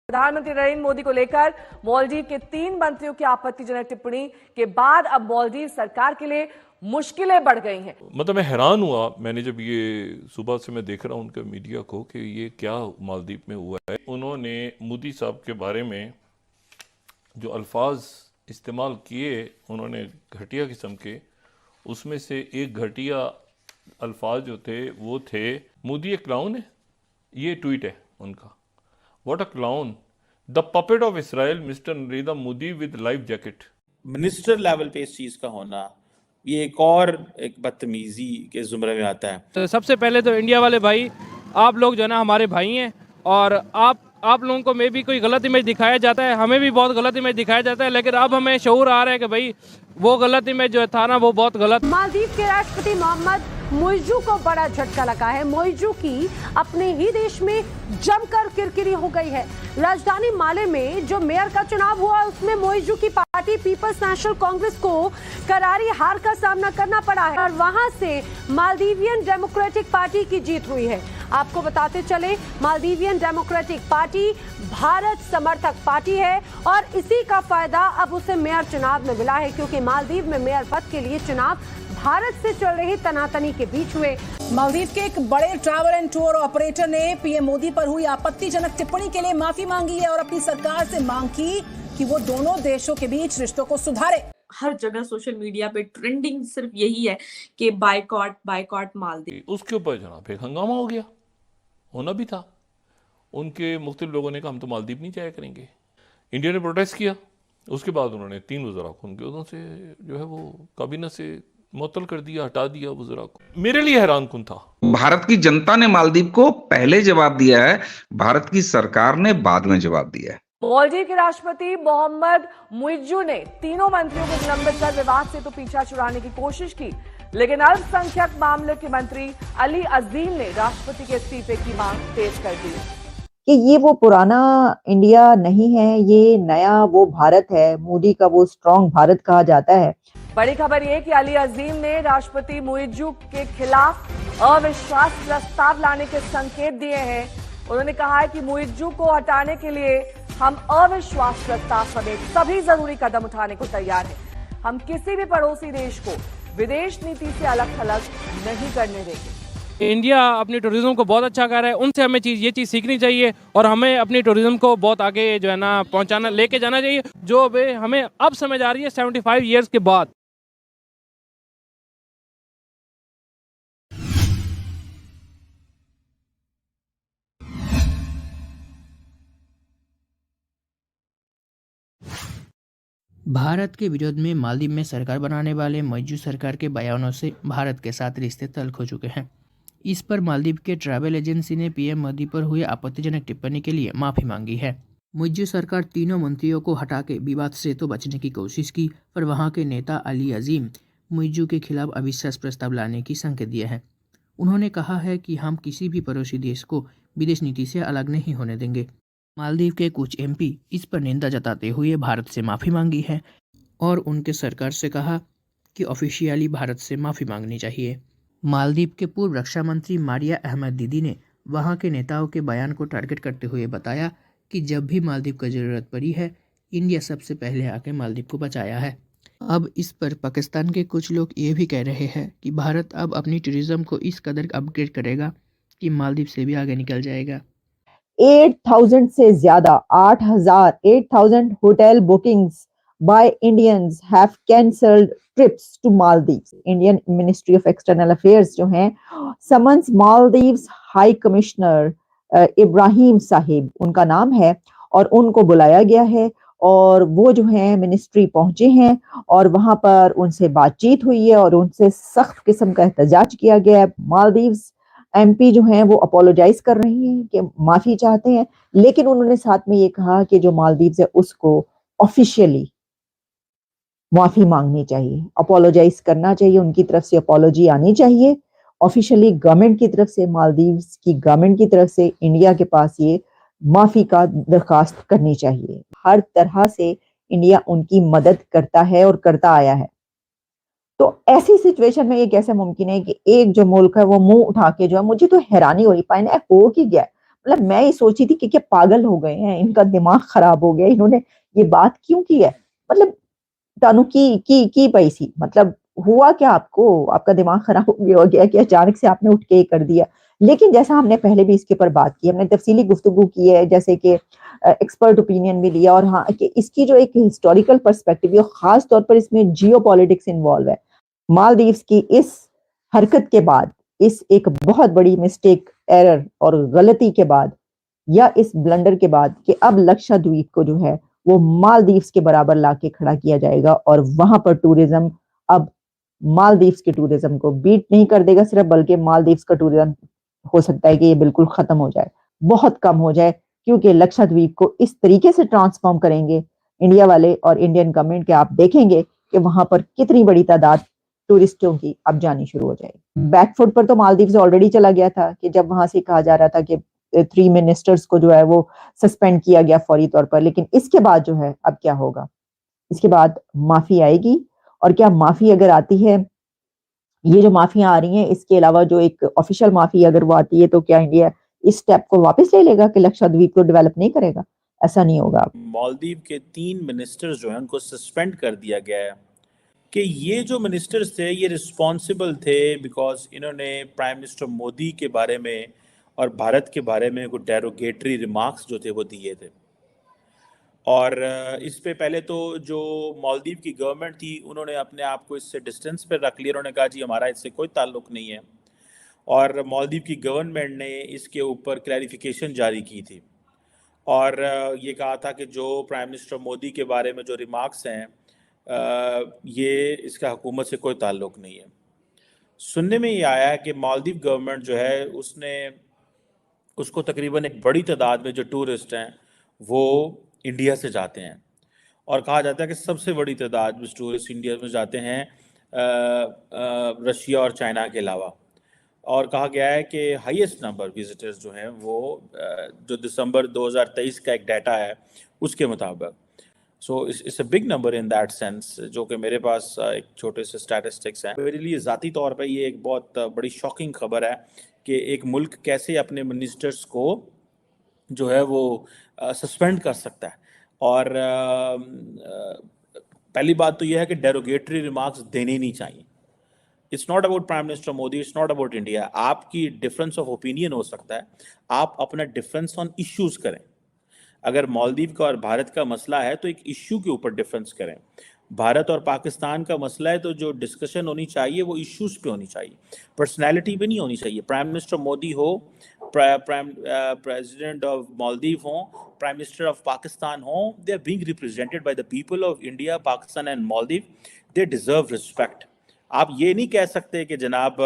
प्रधानमंत्री नरेंद्र मोदी को लेकर मालदीव के 3 मंत्रियों की आपत्तिजनक टिप्पणी के बाद अब मालदीव सरकार के लिए मुश्किलें बढ़ गई हैं। मतलब मैं हैरान हुआ, मैंने जब ये सुबह से मैं देख रहा हूँ उनके मीडिया को कि ये क्या मालदीव में हुआ है। उन्होंने मोदी साहब के बारे में जो अल्फाज इस्तेमाल किए, उन्होंने घटिया किस्म के, उसमें से एक घटिया अल्फाज जो थे वो थे, मोदी एक क्लाउन है। ये ट्वीट है उनका, what a clown, the puppet of Israel mister Narendra Modi with life jacket. Minister level पे इस चीज का होना, ये एक बदतमीजी के जुमरे में आता है। तो सबसे पहले तो इंडिया वाले भाई, आप लोग जो है ना हमारे भाई हैं, और आप लोगों को में भी कोई गलत इमेज दिखाया जाता है, हमें भी बहुत गलत इमेज दिखाया जाता है, लेकिन अब हमें शऊर आ रहा है कि भाई वो गलत इमेज जो था ना वो बहुत गलत। मालदीव के राष्ट्रपति मोहम्मद मुइज़्ज़ू को बड़ा झटका लगा है। मुइज़्ज़ू की अपने ही देश में जमकर किरकिरी हो गई है। राजधानी माले में जो मेयर का चुनाव हुआ उसमें मुइज़्ज़ू की पार्टी पीपल्स नेशनल कांग्रेस को करारी हार का सामना करना पड़ा है और वहां से मालदीवियन डेमोक्रेटिक पार्टी की जीत हुई है। आपको बताते चले, मालदीवियन डेमोक्रेटिक पार्टी भारत समर्थक पार्टी है और इसी का फायदा अब उसे मेयर चुनाव में मिला है, क्योंकि मालदीव में मेयर पद के लिए चुनाव भारत से चल रही तनातनी के बीच हुए। मालदीव के एक बड़े ट्रैवल एंड टूर ऑपरेटर ने पीएम मोदी पर हुई आपत्तिजनक टिप्पणी के लिए माफी मांगी है और अपनी सरकार से मांग की कि वो दोनों देशों के बीच रिश्तों को सुधारे। हर जगह सोशल मीडिया पे ट्रेंडिंग सिर्फ यही है कि बायकॉट मालदीव। उसके ऊपर जनाब एक हंगामा हो गया, होना भी था। उनके मुख्तलिफ लोगों ने कहा हम तो मालदीव नहीं जाया करेंगे। इंडिया ने प्रोटेस्ट किया, उसके बाद उन्होंने 3 वज़रा को उनके उधर से जो है वो काबीना से मुअत्तल कर दिया, हटा दिया वज़रा को। मेरे लिए हैरान कुन था। भारत की जनता ने मालदीव को पहले जवाब दिया है, भारत की सरकार ने बाद में जवाब दिया है। मालदीव के राष्ट्रपति मोहम्मद मुइज़्ज़ू ने तीनों मंत्रियों को निलंबित कर विवाद से तो पीछा छुड़ाने की कोशिश की, लेकिन अल्पसंख्यक मामले के मंत्री अली अजीम ने राष्ट्रपति के इस्तीफे की मांग तेज कर दी कि ये वो पुराना इंडिया नहीं है, ये नया वो भारत है। मोदी का वो स्ट्रॉन्ग भारत कहा जाता है। बड़ी खबर ये कि अली अजीम ने राष्ट्रपति मुइज़्ज़ू के खिलाफ अविश्वास प्रस्ताव लाने के संकेत दिए हैं। उन्होंने कहा है कि मुइज़्ज़ू को हटाने के लिए हम अविश्वास प्रस्ताव समेत सभी जरूरी कदम उठाने को तैयार हैं। हम किसी भी पड़ोसी देश को विदेश नीति से अलग थलग नहीं करने देंगे। इंडिया अपनी टूरिज्म को बहुत अच्छा कर रहा है, उनसे हमें ये चीज़ सीखनी चाहिए और हमें अपनी टूरिज्म को बहुत आगे जो है ना पहुंचाना, लेके जाना चाहिए, जो हमें अब समझ आ रही है 75 ईयर्स के बाद। भारत के विरोध में मालदीव में सरकार बनाने वाले मुइज़्ज़ू सरकार के बयानों से भारत के साथ रिश्ते तल्ख हो चुके हैं। इस पर मालदीव के ट्रैवल एजेंसी ने पीएम मोदी पर हुई आपत्तिजनक टिप्पणी के लिए माफ़ी मांगी है। मुइज़्ज़ू सरकार तीनों मंत्रियों को हटा के विवाद से तो बचने की कोशिश की, पर वहाँ के नेता अली अजीम मुइज़्ज़ू के खिलाफ अविश्वास प्रस्ताव लाने की संकेत दिए हैं। उन्होंने कहा है कि हम किसी भी पड़ोसी देश को विदेश नीति से अलग नहीं होने देंगे। मालदीव के कुछ एमपी इस पर निंदा जताते हुए भारत से माफ़ी मांगी है और उनके सरकार से कहा कि ऑफिशियली भारत से माफ़ी मांगनी चाहिए। मालदीव के पूर्व रक्षा मंत्री मारिया अहमद दीदी ने वहां के नेताओं के बयान को टारगेट करते हुए बताया कि जब भी मालदीव को ज़रूरत पड़ी है, इंडिया सबसे पहले आके मालदीव को बचाया है। अब इस पर पाकिस्तान के कुछ लोग ये भी कह रहे हैं कि भारत अब अपनी टूरिज्म को इस कदर अपग्रेड करेगा कि मालदीव से भी आगे निकल जाएगा। 8,000 से ज्यादा 8,000 hotel bookings by Indians have cancelled trips to Maldives. Indian Ministry of External Affairs जो हैं summons Maldives high commissioner Ibrahim Sahib उनका नाम है और उनको बुलाया गया है और वो जो है मिनिस्ट्री पहुंचे हैं और वहां पर उनसे बातचीत हुई है और उनसे सख्त किस्म का एहतजाज किया गया है। मालदीव्स एमपी जो हैं वो अपोलोजाइज कर रही हैं कि माफी चाहते हैं, लेकिन उन्होंने साथ में ये कहा कि जो मालदीव्स है उसको ऑफिशियली माफी मांगनी चाहिए, अपोलोजाइज करना चाहिए, उनकी तरफ से अपोलॉजी आनी चाहिए ऑफिशियली गवर्नमेंट की तरफ से, मालदीव्स की गवर्नमेंट की तरफ से इंडिया के पास ये माफी का दरखास्त करनी चाहिए। हर तरह से इंडिया उनकी मदद करता है और करता आया है। तो ऐसी सिचुएशन में ये कैसे मुमकिन है कि एक जो मुल्क है वो मुंह उठा के जो है, मुझे तो हैरानी हो रही पाए हो कि गया मतलब मैं ये सोची थी कि क्या पागल हो गए हैं, इनका दिमाग खराब हो गया, इन्होंने ये बात क्यों की है। मतलब तानु की पैसी, मतलब हुआ क्या आपको, आपका दिमाग खराब हो गया कि अचानक से आपने उठ के ये कर दिया। लेकिन जैसा हमने पहले भी इसके ऊपर बात की, हमने तफसीली गुफ्तगू की है, जैसे कि एक्सपर्ट ओपिनियन भी लिया, और हाँ कि इसकी जो एक हिस्टोरिकल पर्सपेक्टिव है, खास तौर पर इसमें जियो पॉलिटिक्स इन्वॉल्व है। मालदीव्स की इस हरकत के बाद, इस एक बहुत बड़ी मिस्टेक, एरर और गलती के बाद, या इस ब्लंडर के बाद कि अब लक्षद्वीप को जो है वो मालदीव्स के बराबर लाके खड़ा किया जाएगा, और वहां पर टूरिज्म अब मालदीव्स के टूरिज्म को बीट नहीं कर देगा सिर्फ, बल्कि मालदीव्स का टूरिज्म हो सकता है कि ये बिल्कुल खत्म हो जाए, बहुत कम हो जाए, क्योंकि लक्षद्वीप को इस तरीके से ट्रांसफॉर्म करेंगे इंडिया वाले और इंडियन गवर्नमेंट के। आप देखेंगे कि वहां पर कितनी बड़ी तादाद टूरिस्टों की अब जानी शुरू हो जाएगी। बैकफुट पर तो मालदीव ऑलरेडी चला गया था कि जब वहां से कहा जा रहा था कि 3 मिनिस्टर्स को जो है वो सस्पेंड किया गया फौरी तौर पर। लेकिन इसके बाद जो है अब क्या होगा, इसके बाद माफी आएगी, और क्या माफी अगर आती है, ये जो माफियां आ रही हैं, इसके अलावा जो एक ऑफिशियल माफी अगर वो आती है, तो क्या इंडिया इस स्टेप को वापस ले लेगा कि लक्षद्वीप को डेवलप नहीं करेगा? ऐसा नहीं होगा। मालदीव के 3 मिनिस्टर्स जो हैं उनको सस्पेंड कर दिया गया है कि ये जो मिनिस्टर्स थे ये रिस्पॉन्सिबल थे बिकॉज इन्होंने प्राइम मिनिस्टर मोदी के बारे में और भारत के बारे में कुछ डेरोगेटरी रिमार्क्स जो थे वो दिए थे। और इस पे पहले तो जो मालदीव की गवर्नमेंट थी उन्होंने अपने आप को इससे डिस्टेंस पे रख लिया, उन्होंने कहा जी हमारा इससे कोई ताल्लुक नहीं है। और मालदीव की गवर्नमेंट ने इसके ऊपर क्लैरिफिकेशन जारी की थी और ये कहा था कि जो प्राइम मिनिस्टर मोदी के बारे में जो रिमार्क्स हैं ये इसका हुकूमत से कोई ताल्लुक नहीं है। सुनने में ये आया कि मालदीव गवर्नमेंट जो है उसको तकरीबन एक बड़ी तादाद में जो टूरिस्ट हैं वो इंडिया से जाते हैं, और कहा जाता है कि सबसे बड़ी तादाद में टूरिस्ट इंडिया में जाते हैं रशिया और चाइना के अलावा। और कहा गया है कि हाईएस्ट नंबर विजिटर्स जो हैं वो जो दिसंबर 2023 का एक डाटा है उसके मुताबिक, so it's a big number in that sense, जो कि मेरे पास एक छोटे से स्टैटिस्टिक्स हैं। मेरे लिए ज़ाती तौर पे ये एक बहुत बड़ी शॉकिंग खबर है कि एक मुल्क कैसे अपने मिनिस्टर्स को जो है वो सस्पेंड कर सकता है। और पहली बात तो यह है कि डेरोगेटरी रिमार्क्स देने नहीं चाहिए। It's not about prime minister Modi, it's not about India. आपकी डिफरेंस ऑफ ओपिनियन हो सकता है, आप अपना डिफरेंस ऑन इश्यूज करें। अगर मालदीव का और भारत का मसला है तो एक इश्यू के ऊपर डिफरेंस करें। भारत और पाकिस्तान का मसला है तो जो डिस्कशन होनी चाहिए वो इश्यूज पे होनी चाहिए, पर्सनैलिटी पे नहीं होनी चाहिए। प्राइम मिनिस्टर मोदी हो, प्रेसिडेंट ऑफ मालदीव हो, प्राइम मिनिस्टर ऑफ पाकिस्तान हो, they are being represented by the people of India, Pakistan and Maldives. They deserve respect. आप ये नहीं कह सकते कि जनाब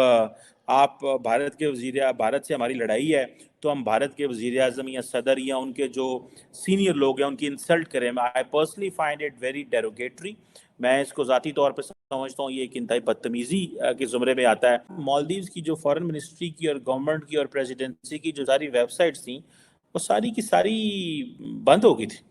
आप भारत के वज़ीर, भारत से हमारी लड़ाई है तो हम भारत के वज़ीर आज़म या सदर या उनके जो सीनियर लोग हैं उनकी इंसल्ट करें। I personally find it very derogatory. मैं इसको ज़ाती तौर पे समझता हूँ ये एक इंतहाई बदतमीज़ी के ज़ुमरे में आता है। मालदीव्स की जो फॉरेन मिनिस्ट्री की और गवर्नमेंट की और प्रेसिडेंसी की जो सारी वेबसाइट्स थी वो सारी की सारी बंद हो गई थी।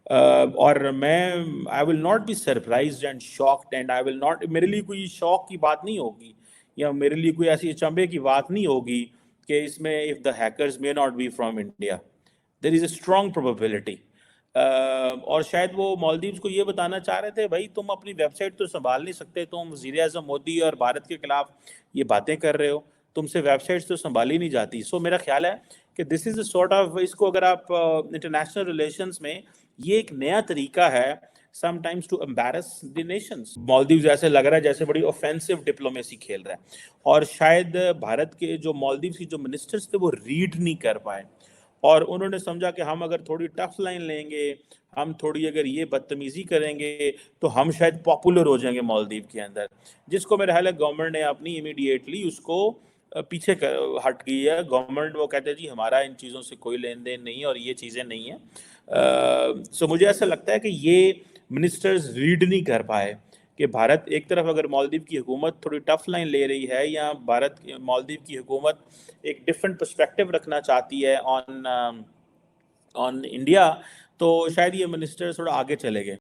और मैं I will not be surprised and shocked and I will not, मेरे लिए कोई शौक की बात नहीं होगी या मेरे लिए कोई ऐसी अचंभे की बात नहीं होगी कि इसमें if the hackers may not be from India, there is a strong probability. और शायद वो मालदीव्स को ये बताना चाह रहे थे भाई तुम अपनी वेबसाइट तो संभाल नहीं सकते, तुम वज़ीर आज़म मोदी और भारत के खिलाफ ये बातें कर रहे हो, तुमसे वेबसाइट्स तो संभाली नहीं जाती। सो मेरा ख्याल है कि this is a sort of, इसको अगर आप इंटरनेशनल रिलेशंस में ये एक नया तरीका है sometimes to embarrass the nations. Maldives ऐसे लग रहा है जैसे बड़ी ऑफेंसिव डिप्लोमेसी खेल रहा है, और शायद भारत के जो मालदीव्स की जो मिनिस्टर्स थे वो रीड नहीं कर पाए और उन्होंने समझा कि हम अगर थोड़ी टफ लाइन लेंगे, हम थोड़ी अगर ये बदतमीजी करेंगे तो हम शायद पॉपुलर हो जाएंगे मालदीव के अंदर, जिसको मेरे ख्याल है गवर्नमेंट ने अपनी इमीडिएटली उसको पीछे हट गई है। गवर्नमेंट वो कहते हैं जी हमारा इन चीज़ों से कोई लेन देन नहीं है और ये चीज़ें नहीं है। सो मुझे ऐसा लगता है कि ये मिनिस्टर्स रीड नहीं कर पाए कि भारत एक तरफ अगर मालदीव की हुकूमत थोड़ी टफ लाइन ले रही है या भारत मालदीव की हुकूमत एक डिफरेंट पर्सपेक्टिव रखना चाहती है ऑन इंडिया, तो शायद ये मिनिस्टर थोड़ा आगे चले गए।